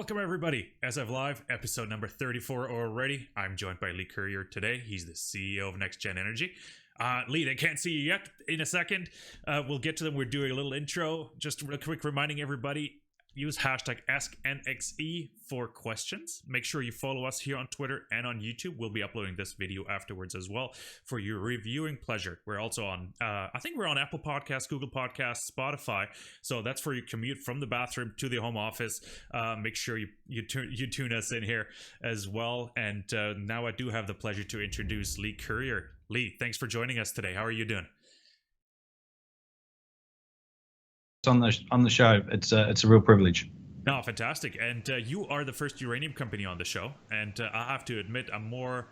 Welcome everybody, SF Live, episode number 34 already. I'm joined by Leigh Curyer today. He's the CEO of NexGen Energy. Leigh, they can't see you yet. In a second, we'll get to them. We're doing a little intro. Just real quick reminding everybody, use hashtag AskNXE for questions. Make sure you follow us here on Twitter and on YouTube. We'll be uploading this video afterwards as well for your reviewing pleasure. We're also on, I think we're on Apple Podcasts, Google Podcasts, Spotify. So that's for your commute from the bathroom to the home office. Make sure you tune us in here as well. And now I do have the pleasure to introduce Leigh Curyer. Leigh, thanks for joining us today. How are you doing? On the show. It's a real privilege. No, fantastic. And you are the first uranium company on the show, and I have to admit, I'm more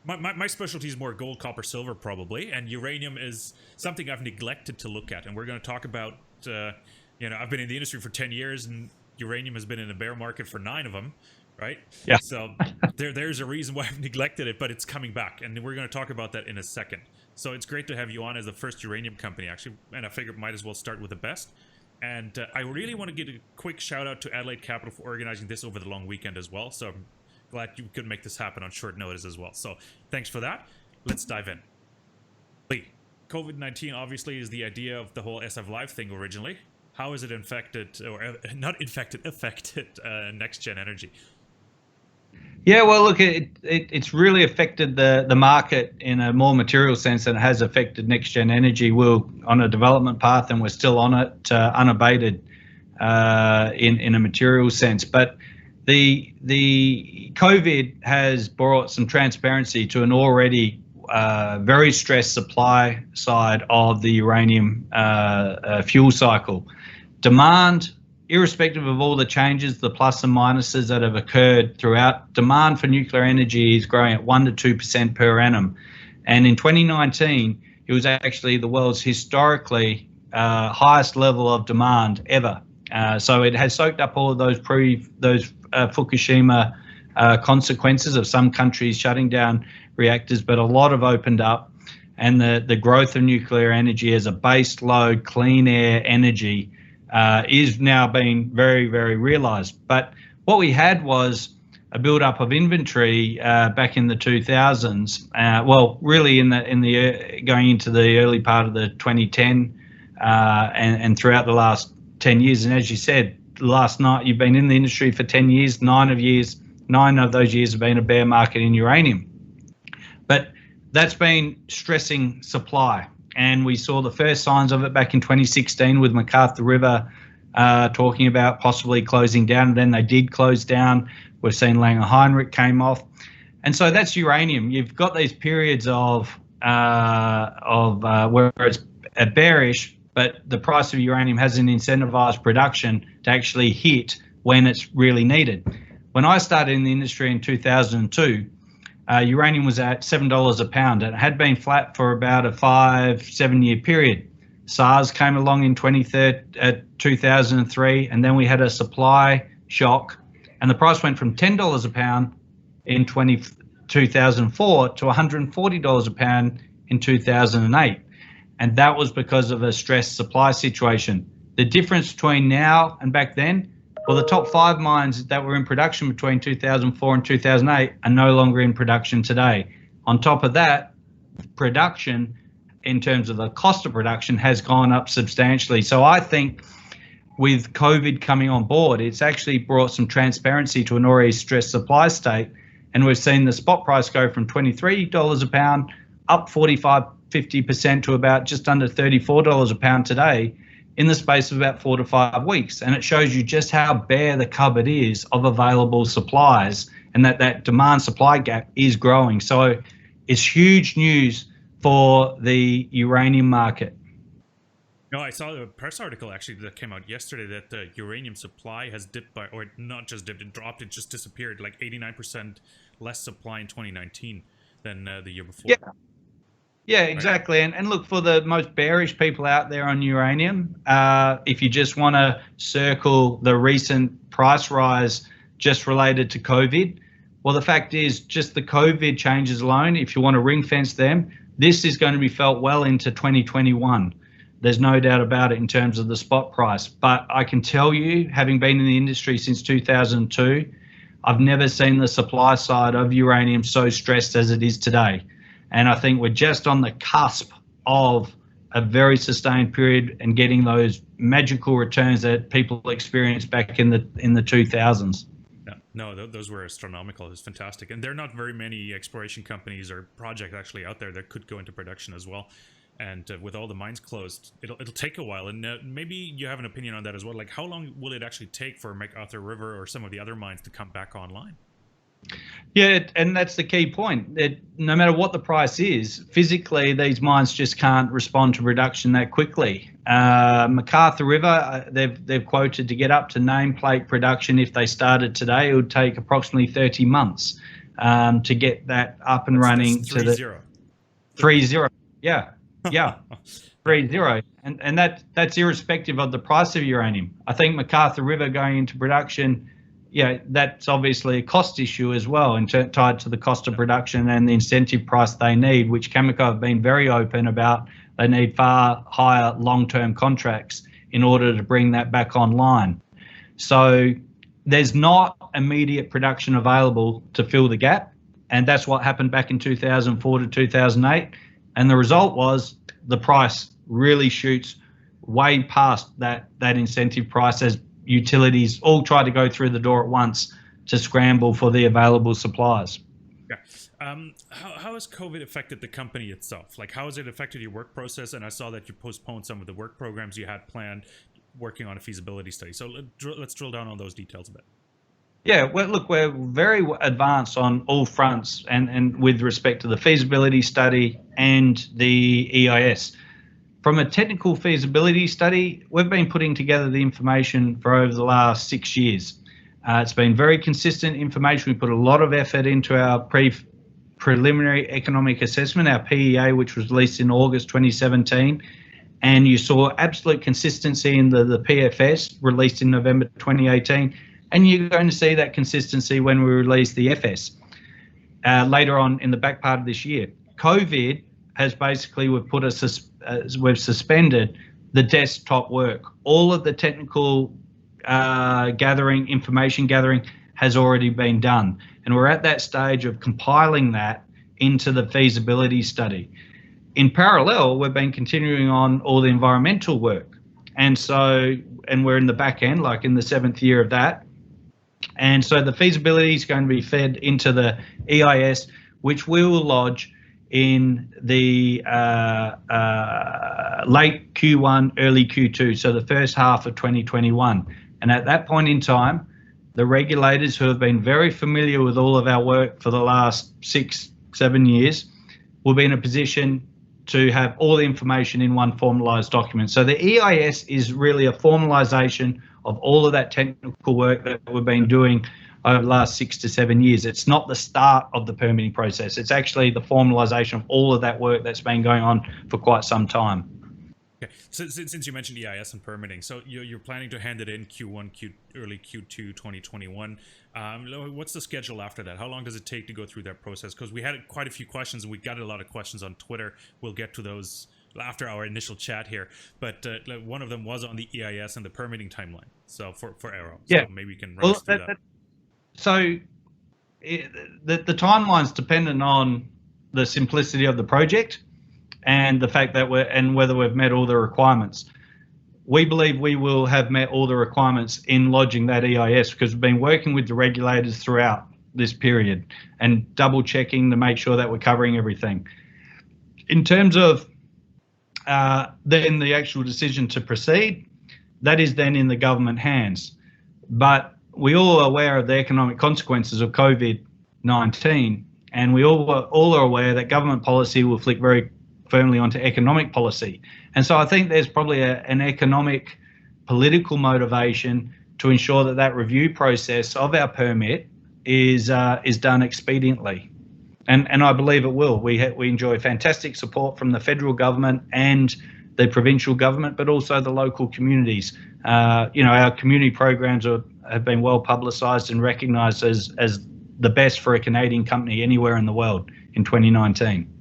my specialty is more gold, copper, silver probably, and uranium is something I've neglected to look at. And we're going to talk about I've been in the industry for 10 years and uranium has been in a bear market for 9 of them, right? Yeah. So there's a reason why I've neglected it, but it's coming back, and we're going to talk about that in a second. So it's great to have you on as the first uranium company, actually, and I figured might as well start with the best. And I really want to give a quick shout out to Adelaide Capital for organizing this over the long weekend as well. So I'm glad you could make this happen on short notice as well. So thanks for that. Let's dive in. Leigh, COVID-19 obviously is the idea of the whole SF Live thing originally. How has it affected NexGen Energy? Yeah, well, look, it's really affected the market in a more material sense than it has affected NexGen Energy. We're on a development path and we're still on it unabated in a material sense. But the COVID has brought some transparency to an already very stressed supply side of the uranium fuel cycle. Demand, irrespective of all the changes, the plus and minuses that have occurred throughout, demand for nuclear energy is growing at 1 to 2% per annum. And in 2019, it was actually the world's historically highest level of demand ever. So it has soaked up all of those Fukushima consequences of some countries shutting down reactors, but a lot have opened up. And the growth of nuclear energy as a base load, clean air energy is now being very, very realised. But what we had was a build-up of inventory back in the 2000s. Well, really in the going into the early part of the 2010 and throughout the last 10 years. And as you said, last night you've been in the industry for 10 years. 9 of those years have been a bear market in uranium. But that's been stressing supply. And we saw the first signs of it back in 2016 with McArthur River talking about possibly closing down. And then they did close down. We've seen Langer Heinrich came off. And so that's uranium. You've got these periods of where it's bearish, but the price of uranium hasn't incentivized production to actually hit when it's really needed. When I started in the industry in 2002, uranium was at $7 a pound, and it had been flat for about a 5-7 year period. SARS came along in 2003, and then we had a supply shock, and the price went from $10 a pound in 2004 to $140 a pound in 2008. And that was because of a stressed supply situation. The difference between now and back then, well, the top 5 mines that were in production between 2004 and 2008 are no longer in production today. On top of that, production, in terms of the cost of production, has gone up substantially. So I think with COVID coming on board, it's actually brought some transparency to an already stressed supply state. And we've seen the spot price go from $23 a pound up 45-50% to about just under $34 a pound today, in the space of about 4 to 5 weeks. And it shows you just how bare the cupboard is of available supplies, and that demand supply gap is growing. So it's huge news for the uranium market. No, I saw a press article actually that came out yesterday that the uranium supply has dipped by, or not just dipped, it dropped, it just disappeared, like 89% less supply in 2019 than the year before. Yeah. Yeah, exactly. And look, for the most bearish people out there on uranium, if you just want to circle the recent price rise just related to COVID, well, the fact is just the COVID changes alone, if you want to ring fence them, this is going to be felt well into 2021. There's no doubt about it in terms of the spot price. But I can tell you, having been in the industry since 2002, I've never seen the supply side of uranium so stressed as it is today. And I think we're just on the cusp of a very sustained period and getting those magical returns that people experienced back in the 2000s. Yeah, no, those were astronomical. It was fantastic. And there are not very many exploration companies or projects actually out there that could go into production as well. And with all the mines closed, it'll take a while. And maybe you have an opinion on that as well. Like, how long will it actually take for MacArthur River or some of the other mines to come back online? Yeah, and that's the key point. No matter what the price is, physically these mines just can't respond to production that quickly. MacArthur River, they've quoted to get up to nameplate production if they started today, it would take approximately 30 months to get that up and running. That's 3-0. 3-0. Yeah. Yeah, 3-0, and that's irrespective of the price of uranium. I think MacArthur River going into production, yeah, that's obviously a cost issue as well, and tied to the cost of production and the incentive price they need, which Cameco have been very open about. They need far higher long-term contracts in order to bring that back online. So there's not immediate production available to fill the gap, and that's what happened back in 2004 to 2008. And the result was the price really shoots way past that incentive price as utilities all try to go through the door at once to scramble for the available supplies. Yeah. How has COVID affected the company itself? Like, how has it affected your work process? And I saw that you postponed some of the work programs you had planned working on a feasibility study. So let's drill down on those details a bit. Yeah, well, look, we're very advanced on all fronts and with respect to the feasibility study and the EIS. From a technical feasibility study, we've been putting together the information for over the last 6 years. It's been very consistent information. We put a lot of effort into our preliminary economic assessment, our PEA, which was released in August 2017. And you saw absolute consistency in the PFS released in November 2018. And you're going to see that consistency when we release the FS later on in the back part of this year. COVID has basically, we've suspended the desktop work. All of the technical gathering, information gathering has already been done. And we're at that stage of compiling that into the feasibility study. In parallel, we've been continuing on all the environmental work. And we're in the back end, like in the 7th year of that. And so the feasibility is going to be fed into the EIS, which we will lodge in the late Q1, early Q2, so the first half of 2021. And at that point in time, the regulators who have been very familiar with all of our work for the last 6-7 years will be in a position to have all the information in one formalised document. So the EIS is really a formalisation of all of that technical work that we've been doing over the last 6 to 7 years. It's not the start of the permitting process. It's actually the formalisation of all of that work that's been going on for quite some time. Okay, so since you mentioned EIS and permitting, so you're planning to hand it in Q1, early Q2 2021. What's the schedule after that? How long does it take to go through that process? Because we had quite a few questions, and we got a lot of questions on Twitter. We'll get to those after our initial chat here, but one of them was on the EIS and the permitting timeline. So for Arrow, yeah, so maybe you can run us through that. So the timeline's dependent on the simplicity of the project and the fact that whether we've met all the requirements. We believe we will have met all the requirements in lodging that EIS because we've been working with the regulators throughout this period and double checking to make sure that we're covering everything. In terms of then the actual decision to proceed, that is then in the government hands. But we all are aware of the economic consequences of COVID-19, and we all are aware that government policy will flick very firmly onto economic policy. And so I think there's probably an economic political motivation to ensure that that review process of our permit is done expediently. And I believe it will. We enjoy fantastic support from the federal government and the provincial government, but also the local communities. Our community programs have been well publicised and recognised as the best for a Canadian company anywhere in the world in 2019.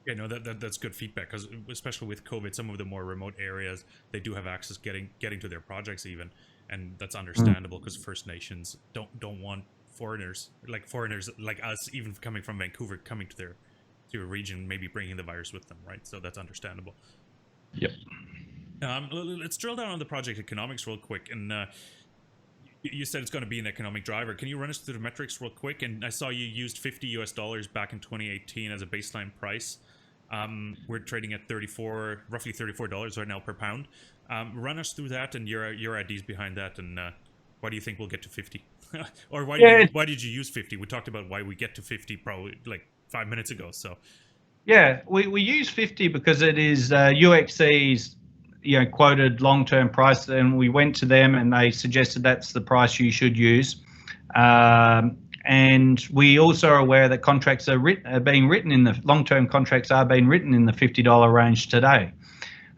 Yeah, no, that's good feedback, because especially with COVID, some of the more remote areas, they do have access getting to their projects even, and that's understandable because First Nations don't want foreigners like us, even coming from Vancouver, coming to a region, maybe bringing the virus with them, right? So that's understandable. Yep. Let's drill down on the project economics real quick, and you said it's going to be an economic driver. Can you run us through the metrics real quick? And I saw you used $50 back in 2018 as a baseline price. We're trading at roughly $34 right now per pound. Run us through that and your ideas behind that, and why do you think we'll get to 50? Or why did you use 50? We talked about why we get to 50 probably like 5 minutes ago. So yeah, we use 50 because it is UxC's quoted long-term price, and we went to them and they suggested that's the price you should use. And we also are aware that contracts are being written in the long-term contracts are being written in the $50 range today.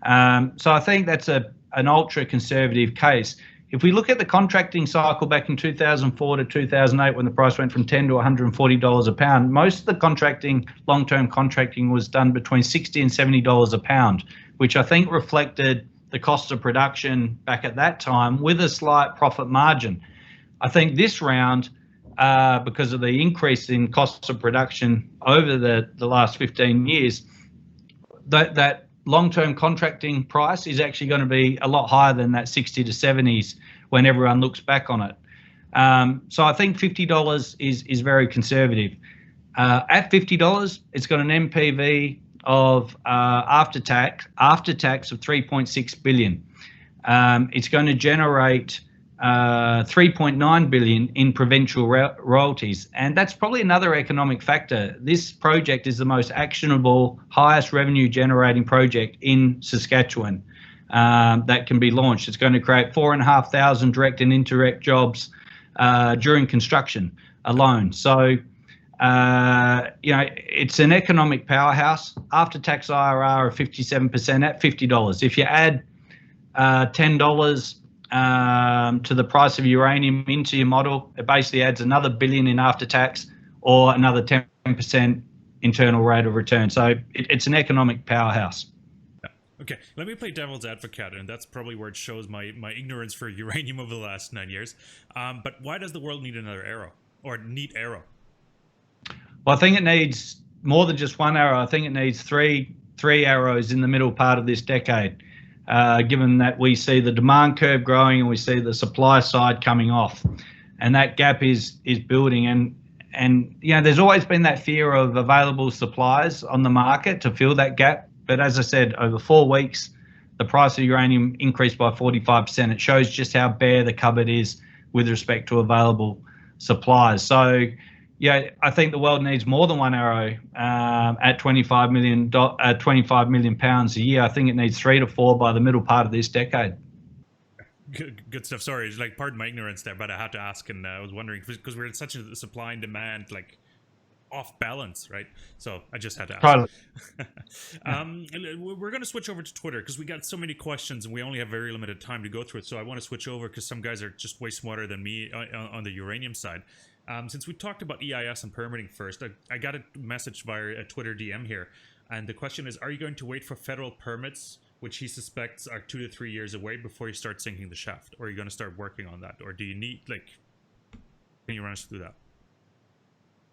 So I think that's an ultra-conservative case. If we look at the contracting cycle back in 2004 to 2008, when the price went from $10 to $140 a pound, most of the long-term contracting was done between $60 and $70 a pound, which I think reflected the cost of production back at that time with a slight profit margin. I think this round, because of the increase in costs of production over the last 15 years, that long-term contracting price is actually going to be a lot higher than that 60 to 70s when everyone looks back on it. So I think $50 is very conservative. At $50, it's got an NPV of after tax of 3.6 billion. It's going to generate 3.9 billion in provincial royalties, and that's probably another economic factor. This project is the most actionable, highest revenue generating project in Saskatchewan that can be launched. It's going to create 4,500 direct and indirect jobs during construction alone. So it's an economic powerhouse. After tax IRR of 57% at $50. If you add $10 to the price of uranium into your model, it basically adds another billion in after tax or another 10% internal rate of return. So it's an economic powerhouse. Okay, let me play devil's advocate, and that's probably where it shows my ignorance for uranium over the last 9 years. But why does the world need another arrow, or need arrow? Well, I think it needs more than just one arrow. I think it needs three arrows in the middle part of this decade. Given that we see the demand curve growing and we see the supply side coming off, and that gap is building, and there's always been that fear of available supplies on the market to fill that gap. But as I said, over 4 weeks, the price of uranium increased by 45%. It shows just how bare the cupboard is with respect to available supplies. So yeah, I think the world needs more than one arrow at 25 million pounds a year. I think it needs 3 to 4 by the middle part of this decade. Good stuff. Sorry, pardon my ignorance there, but I had to ask, and I was wondering because we're in such a supply and demand off balance, right? So I just had to ask. We're going to switch over to Twitter because we got so many questions and we only have very limited time to go through it. So I want to switch over because some guys are just way smarter than me on the uranium side. Since we talked about EIS and permitting first, I got a message via a Twitter DM here, and the question is, are you going to wait for federal permits, which he suspects are 2 to 3 years away, before you start sinking the shaft? Or are you going to start working on that? Or do you need, can you run us through that?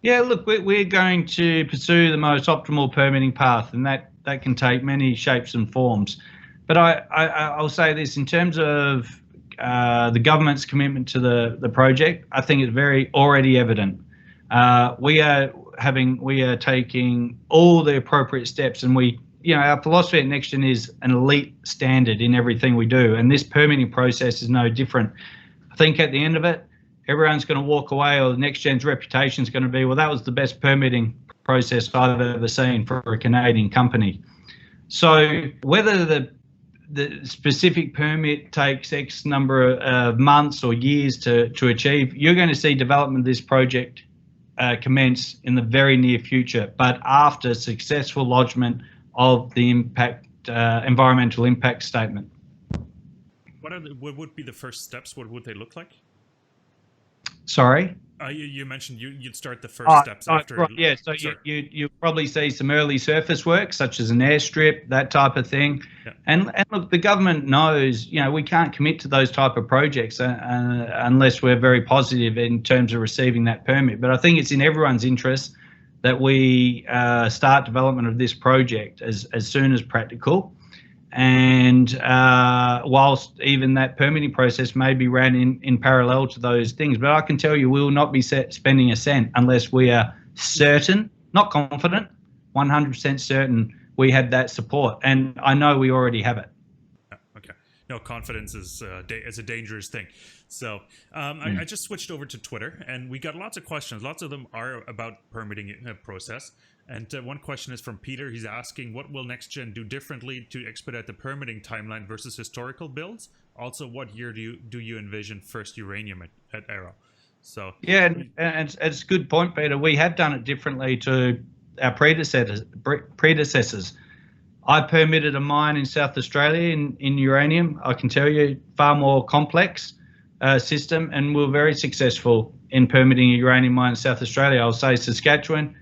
Yeah, look, we're going to pursue the most optimal permitting path, and that can take many shapes and forms. But I'll say this, in terms of the government's commitment to the project, I think it's very already evident. We are taking all the appropriate steps, and our philosophy at NexGen is an elite standard in everything we do, and this permitting process is no different. I think at the end of it, everyone's going to walk away, or NexGen's reputation is going to be, well, that was the best permitting process I've ever seen for a Canadian company. So whether the specific permit takes X number of months or years to achieve, you're going to see development of this project commence in the very near future, but after successful lodgement of the environmental impact statement. What would be the first steps? What would they look like? Sorry. You mentioned you'd start the first steps after. Right, yeah. So you probably see some early surface work, such as an airstrip, that type of thing. Yeah. And look, the government knows, we can't commit to those type of projects unless we're very positive in terms of receiving that permit. But I think it's in everyone's interest that we start development of this project as soon as practical. And whilst even that permitting process may be ran in parallel to those things, but I can tell you we will not be spending a cent unless we are certain, not confident, 100% certain we have that support. And I know we already have it. Okay. No, confidence is a dangerous thing. So I just switched over to Twitter, and we got lots of questions. Lots of them are about permitting process. And one question is from Peter. He's asking, what will NexGen do differently to expedite the permitting timeline versus historical builds? Also, what year do you envision first uranium at Arrow? So yeah, and it's a good point, Peter. We have done it differently to our predecessors. I permitted a mine in South Australia in uranium. I can tell you, far more complex system, and we're very successful in permitting a uranium mine in South Australia. I'll say Saskatchewan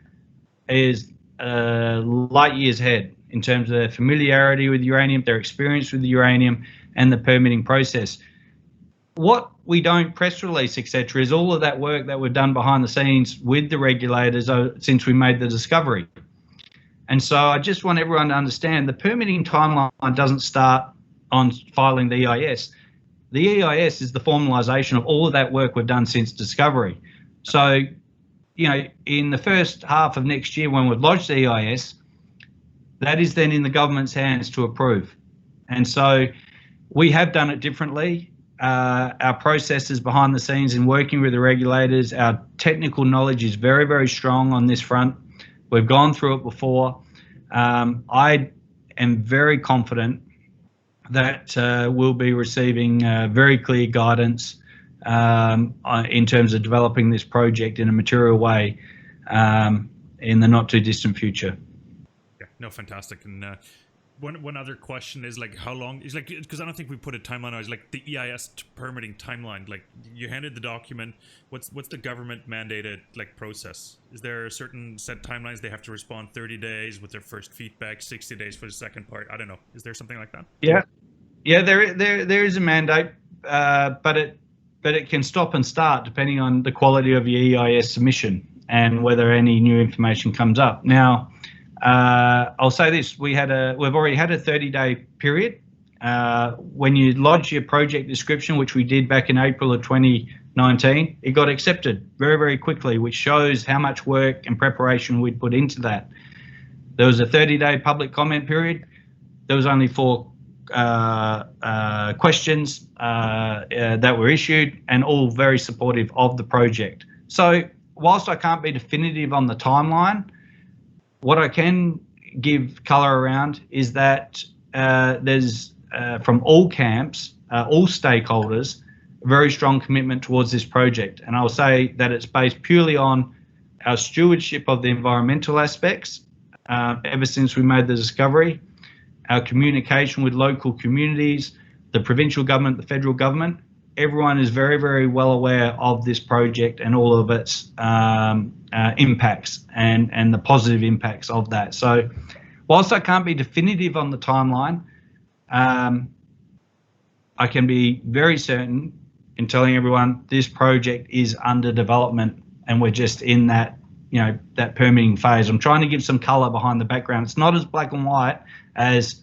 is light years ahead in terms of their familiarity with uranium, their experience with the uranium, and the permitting process. What we don't press release, etc., is all of that work that we've done behind the scenes with the regulators since we made the discovery. And so I just want everyone to understand the permitting timeline doesn't start on filing the EIS. The EIS is the formalisation of all of that work we've done since discovery. So, in the first half of next year when we've lodged the EIS, that is then in the government's hands to approve. And so we have done it differently. Our processes behind the scenes in working with the regulators, our technical knowledge is very, very strong on this front. We've gone through it before. I am very confident that we'll be receiving very clear guidance in terms of developing this project in a material way in the not too distant future. Yeah, no, fantastic. And one other question is like, how long is because I don't think we put a timeline on. It's like the EIS permitting timeline. Like, you handed the document. What's the government mandated process? Is there certain set timelines? They have to respond 30 days with their first feedback, 60 days for the second part. I don't know. Is there something like that? Yeah. There is a mandate, but it can stop and start depending on the quality of your EIS submission and whether any new information comes up. Now, I'll say this: we've already had a 30-day period. When you lodge your project description, which we did back in April of 2019, it got accepted very, very quickly, which shows how much work and preparation we'd put into that. There was a 30-day public comment period. There was only 4 questions that were issued, and all very supportive of the project. So whilst I can't be definitive on the timeline, what I can give colour around is that there's from all camps, all stakeholders, a very strong commitment towards this project. And I'll say that it's based purely on our stewardship of the environmental aspects ever since we made the discovery, our communication with local communities, the provincial government, the federal government. Everyone is very, very well aware of this project and all of its impacts and the positive impacts of that. So whilst I can't be definitive on the timeline, I can be very certain in telling everyone this project is under development and we're just in that, that permitting phase. I'm trying to give some colour behind the background. It's not as black and white as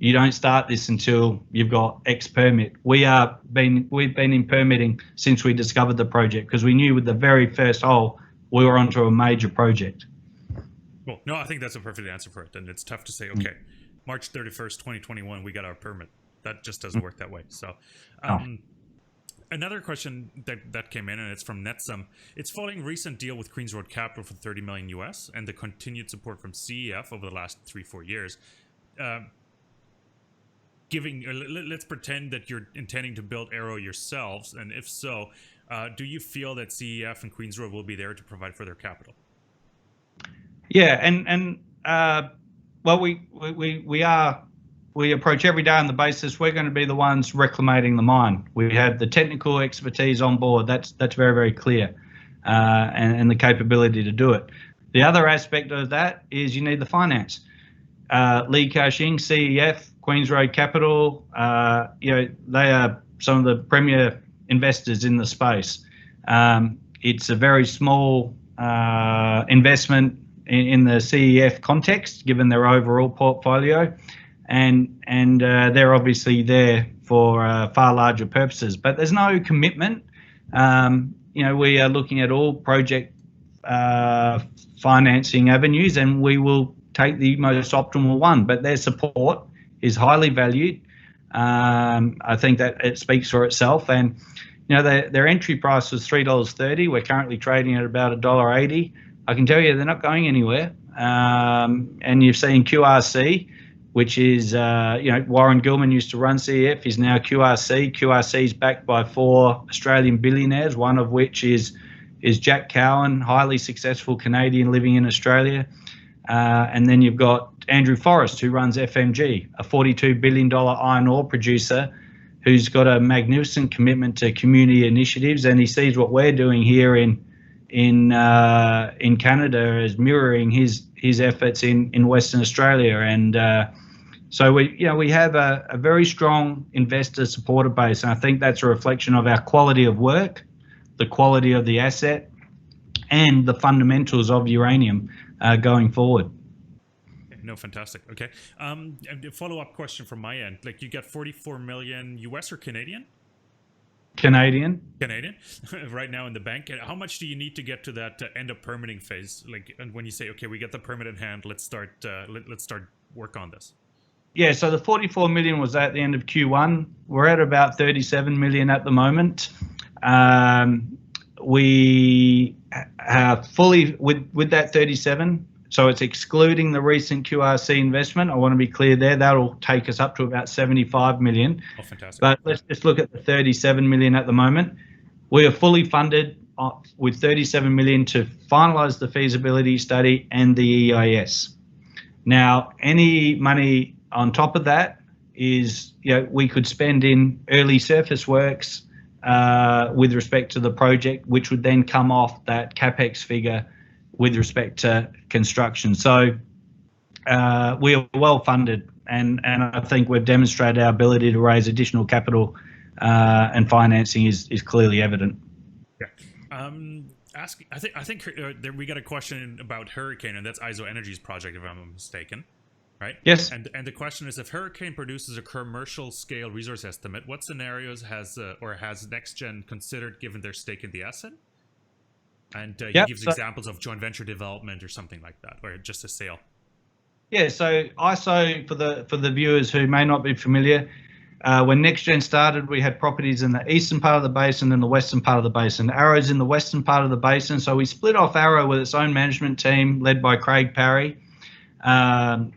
you don't start this until you've got X permit. We've been in permitting since we discovered the project because we knew with the very first hole we were onto a major project. Well, no, I think that's a perfect answer for it. And it's tough to say, okay, March 31st, 2021, we got our permit. That just doesn't work that way. So another question that came in, and it's from Netsum. It's following recent deal with Queens Road Capital for $30 million US and the continued support from CEF over the last 3-4 years. Let's pretend that you're intending to build Arrow yourselves, and if so, do you feel that CEF and Queens Road will be there to provide further capital? Yeah, and well, we are we approach every day on the basis we're going to be the ones reclamating the mine. We have the technical expertise on board. That's very, very clear, and the capability to do it. The other aspect of that is you need the finance. Leigh Curyer, CEF, Queens Road Capital, they are some of the premier investors in the space. It's a very small investment in the CEF context, given their overall portfolio, and they're obviously there for far larger purposes. But there's no commitment. We are looking at all project financing avenues, and we will take the most optimal one. But their support is highly valued. I think that it speaks for itself. And their entry price was $3.30. We're currently trading at about $1.80. I can tell you they're not going anywhere. And you've seen QRC, which is, Warren Gilman used to run CEF. He's now QRC. QRC is backed by 4 Australian billionaires, one of which is Jack Cowan, highly successful Canadian living in Australia. And then you've got Andrew Forrest, who runs FMG, a $42 billion iron ore producer who's got a magnificent commitment to community initiatives, and he sees what we're doing here in Canada as mirroring his efforts in Western Australia. And so we have a very strong investor supporter base, and I think that's a reflection of our quality of work, the quality of the asset, and the fundamentals of uranium going forward. No, fantastic. Okay. A follow-up question from my end. Like, you got 44 million US or Canadian? Canadian right now in the bank. How much do you need to get to that end of permitting phase? Like, and when you say, okay, we get the permit in hand, let's start work on this. Yeah, so the 44 million was at the end of Q1. We're at about 37 million at the moment. We have fully with that 37. So it's excluding the recent QRC investment. I want to be clear there. That'll take us up to about 75 million. Oh, fantastic. But let's just look at the 37 million at the moment. We are fully funded with 37 million to finalise the feasibility study and the EIS. Now, any money on top of that is, we could spend in early surface works with respect to the project, which would then come off that CapEx figure with respect to construction. So we are well funded, and I think we've demonstrated our ability to raise additional capital, and financing is clearly evident. Yeah. I think we got a question about Hurricane, and that's ISO Energy's project, if I'm not mistaken, right? Yes. And the question is, if Hurricane produces a commercial scale resource estimate, what scenarios has NexGen considered given their stake in the asset? And he gives examples of joint venture development or something like that, or just a sale. Yeah, so ISO, for the viewers who may not be familiar, when NexGen started, we had properties in the eastern part of the basin and the western part of the basin. Arrow's in the western part of the basin, so we split off Arrow with its own management team led by Craig Parry to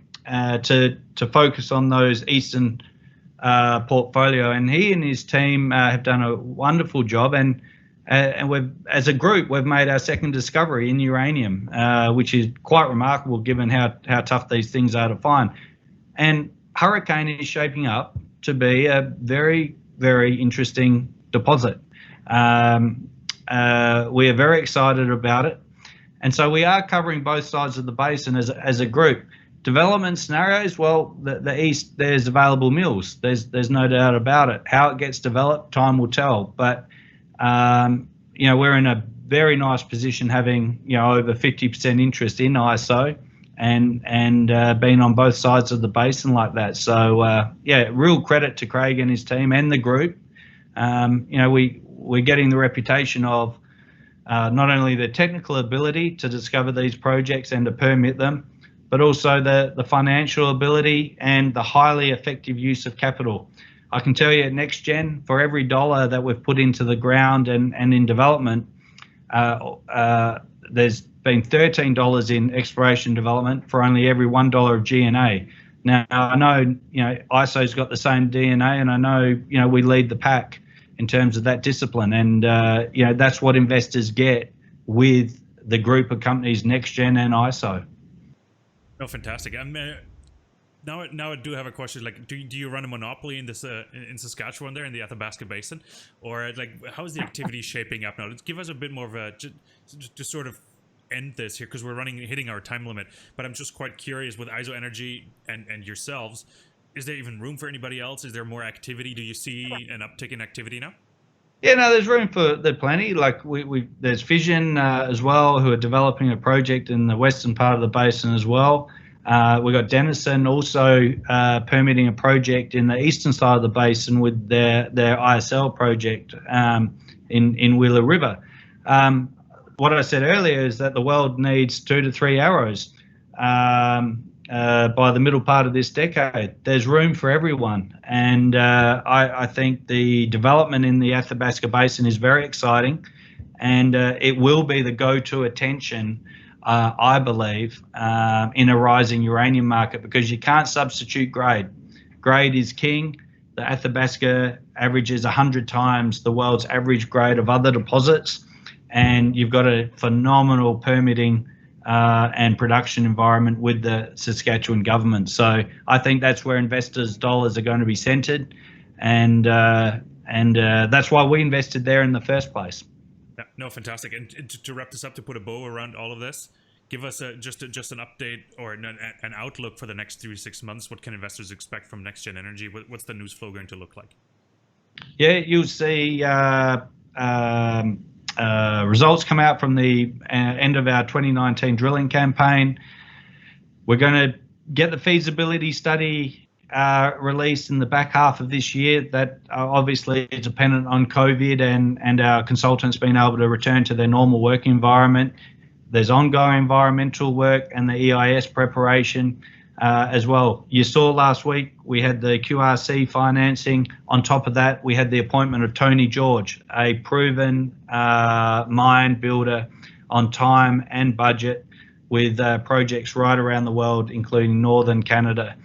focus on those eastern portfolio. And he and his team have done a wonderful job, and we've, as a group, we've made our second discovery in uranium, which is quite remarkable given how tough these things are to find. And Hurricane is shaping up to be a very, very interesting deposit. We are very excited about it. And so we are covering both sides of the basin as a group. Development scenarios, well, the east, there's available mills. There's no doubt about it. How it gets developed, time will tell. But we're in a very nice position, having over 50% interest in ISO, and being on both sides of the basin like that. So real credit to Craig and his team and the group. We're getting the reputation of not only the technical ability to discover these projects and to permit them, but also the financial ability and the highly effective use of capital. I can tell you at NexGen, for every dollar that we've put into the ground and in development, there's been $13 in exploration development for only every $1 of G&A. Now, I know, ISO's got the same DNA, and I know, we lead the pack in terms of that discipline. And, that's what investors get with the group of companies, NexGen and ISO. Oh, fantastic. now I do have a question. Like, do you run a monopoly in this in Saskatchewan there in the Athabasca Basin, or like how is the activity shaping up now? Let's give us a bit more of a just sort of end this here because we're hitting our time limit. But I'm just quite curious with ISO Energy and yourselves. Is there even room for anybody else? Is there more activity? Do you see an uptick in activity now? Yeah, no, there's room for plenty. Like there's Fission as well, who are developing a project in the western part of the basin as well. We've got Denison also permitting a project in the eastern side of the basin with their ISL project in Wheeler River. What I said earlier is that the world needs 2 to 3 arrows by the middle part of this decade. There's room for everyone, and I think the development in the Athabasca Basin is very exciting, and it will be the go-to attention, I believe, in a rising uranium market, because you can't substitute grade. Grade is king. The Athabasca averages 100 times the world's average grade of other deposits, and you've got a phenomenal permitting and production environment with the Saskatchewan government. So I think that's where investors' dollars are going to be centered, and that's why we invested there in the first place. Yeah, no, fantastic. And to wrap this up, to put a bow around all of this, give us just an update or an outlook for the next 3 to 6 months. What can investors expect from NexGen Energy? What's the news flow going to look like? Yeah, you'll see results come out from the end of our 2019 drilling campaign. We're going to get the feasibility study released in the back half of this year. That obviously is dependent on COVID and our consultants being able to return to their normal work environment. There's ongoing environmental work and the EIS preparation as well. You saw last week we had the QRC financing. On top of that, we had the appointment of Tony George, a proven mine builder on time and budget with projects right around the world, including northern Canada.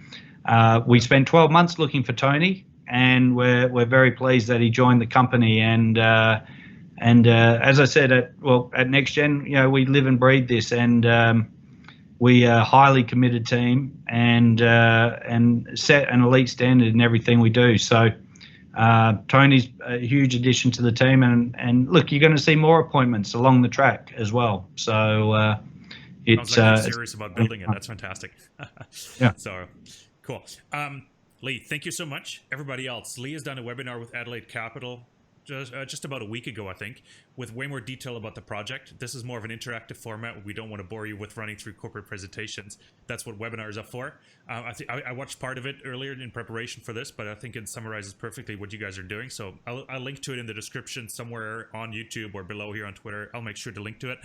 We spent 12 months looking for Tony, and we're very pleased that he joined the company. And as I said, at NexGen, we live and breathe this, and we are a highly committed team and set an elite standard in everything we do. So Tony's a huge addition to the team, and look, you're going to see more appointments along the track as well. So it's sounds like you're serious about building it. That's fantastic. Yeah. So cool. Leigh, thank you so much. Everybody else, Leigh has done a webinar with Adelaide Capital just about a week ago, I think, with way more detail about the project. This is more of an interactive format. We don't want to bore you with running through corporate presentations. That's what webinars are for. I watched part of it earlier in preparation for this, but I think it summarizes perfectly what you guys are doing. So I'll link to it in the description somewhere on YouTube or below here on Twitter. I'll make sure to link to it.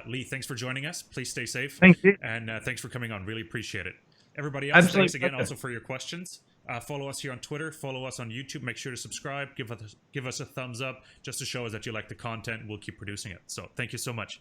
Leigh, thanks for joining us. Please stay safe. Thank you. And thanks for coming on. Really appreciate it. Everybody else, Absolutely. Thanks again also for your questions. Follow us here on Twitter. Follow us on YouTube. Make sure to subscribe. Give us a thumbs up just to show us that you like the content. We'll keep producing it. So thank you so much.